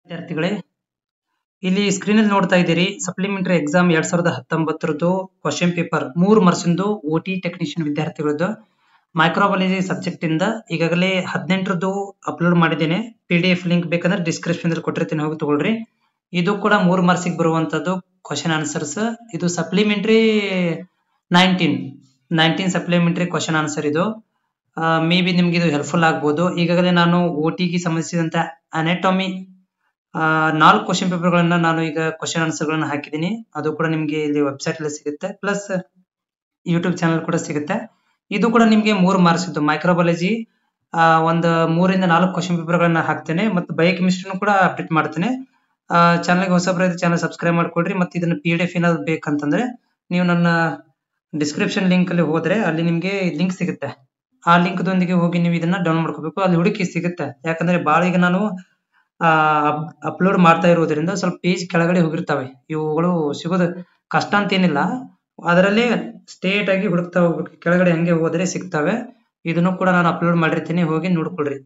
ವಿದ್ಯಾರ್ಥಿಗಳೇ, ಇಲ್ಲಿ ಸ್ಕ್ರೀನ್ ಅಲ್ಲಿ ನೋಡ್ತಾ ಇದ್ದೀರಿ ಸಪ್ಲಿಮೆಂಟರಿ ಎಕ್ಸಾಮ್ 2019 ಕ್ವಶನ್ ಪೇಪರ್ 3 ಮಾರ್ಕ್ಸಿಂದು ಓಟಿ ಟೆಕ್ನಿಷಿಯನ್ ವಿದ್ಯಾರ್ಥಿಗಳದ್ದು ಮೈಕ್ರೋಬಯಾಲಜಿ ಸಬ್ಜೆಕ್ಟ್ ಇಂದ ಈಗಾಗಲೇ 18ರದ್ದು ಅಪ್ಲೋಡ್ ಮಾಡಿದ್ದೇನೆ. PDF ಲಿಂಕ್ ಬೇಕಂದ್ರೆ ಡಿಸ್ಕ್ರಿಪ್ಷನ್ ಅಲ್ಲಿ ಕೊಟ್ಟಿರ್ತೀನಿ, ಹೋಗಿ ತಗೊಳ್ರಿ. ಇದು ಕೂಡ 3 ಮಾರ್ಕ್ಸ್ ಗೆ ಬರುವಂತದ್ದು ಕ್ವಶನ್ ಆನ್ಸರ್ಸ್. ಇದು ಸಪ್ಲಿಮೆಂಟರಿ 19 ಸಪ್ಲಿಮೆಂಟರಿ ಕ್ವಶನ್ ಆನ್ಸರ್. ಇದು ಮೇ ಬಿ ನಿಮ್ಗೆ ಇದು ಹೆಲ್ಪ್ಫುಲ್ ಆಗ್ಬೋದು. ಈಗಾಗಲೇ ನಾನು ಓಟಿಗೆ ಸಂಬಂಧಿಸಿದಂತ ಅನಾಟಮಿ 4 ಕ್ವಶನ್ ಪೇಪರ್ ಗಳನ್ನ ನಾನು ಈಗ ಕ್ವಶನ್ ಆನ್ಸರ್ ಗಳನ್ನ ಹಾಕಿದ್ದೀನಿ. ಅದು ಕೂಡ ನಿಮ್ಗೆ ಇಲ್ಲಿ ವೆಬ್ಸೈಟ್ ಅಲ್ಲಿ ಸಿಗುತ್ತೆ, ಪ್ಲಸ್ ಯೂಟ್ಯೂಬ್ ಚಾನಲ್ ಕೂಡ ಸಿಗುತ್ತೆ. ಇದು ಕೂಡ ನಿಮ್ಗೆ 3 ಮಾರ್ಕ್ಸ್ ಇದ್ದು ಮೈಕ್ರೋಬಯಾಲಜಿ ಒಂದು 3 ರಿಂದ 4 ಕ್ವಶನ್ ಪೇಪರ್ ಗಳನ್ನ ಹಾಕ್ತೇನೆ, ಮತ್ತು ಬಯೋಕೆಮಿಸ್ಟ್ರಿನೂ ಕೂಡ ಅಪ್ಡೇಟ್ ಮಾಡ್ತೇನೆ. ಚಾನಲ್ಗೆ ಹೊಸಬ್ರು ಚಾನಲ್ ಸಬ್ಸ್ಕ್ರೈಬ್ ಮಾಡ್ಕೊಳ್ರಿ. ಮತ್ತೆ ಇದನ್ನ PDF ಏನಾದ್ರು ಬೇಕಂತಂದ್ರೆ ನೀವು ನನ್ನ ಡಿಸ್ಕ್ರಿಪ್ಷನ್ ಲಿಂಕ್ ಅಲ್ಲಿ ಹೋದ್ರೆ ಅಲ್ಲಿ ನಿಮ್ಗೆ ಲಿಂಕ್ ಸಿಗುತ್ತೆ. ಆ ಲಿಂಕ್ ದೊಂದಿಗೆ ಹೋಗಿ ನೀವು ಇದನ್ನ ಡೌನ್ ಮಾಡ್ಕೋಬೇಕು. ಅಲ್ಲಿ ಹುಡುಕಿ ಸಿಗುತ್ತೆ. ಯಾಕಂದ್ರೆ ಬಾಳ ಈಗ ನಾನು ಅಪ್ಲೋಡ್ ಮಾಡ್ತಾ ಇರುವುದರಿಂದ ಸ್ವಲ್ಪ ಪೇಜ್ ಕೆಳಗಡೆ ಹೋಗಿರ್ತವೆ. ಇವುಗಳು ಸಿಗೋದು ಕಷ್ಟ ಅಂತ ಏನಿಲ್ಲ, ಅದರಲ್ಲೇ ಸ್ಟೇಟ್ ಆಗಿ ಹುಡುಕ್ತಾ ಹೋಗ್ಬೇಕು. ಕೆಳಗಡೆ ಹಂಗೆ ಹೋದ್ರೆ ಸಿಗ್ತವೆ. ಇದನ್ನು ಕೂಡ ನಾನು ಅಪ್ಲೋಡ್ ಮಾಡಿರ್ತೀನಿ, ಹೋಗಿ ನೋಡ್ಕೊಳ್ರಿ.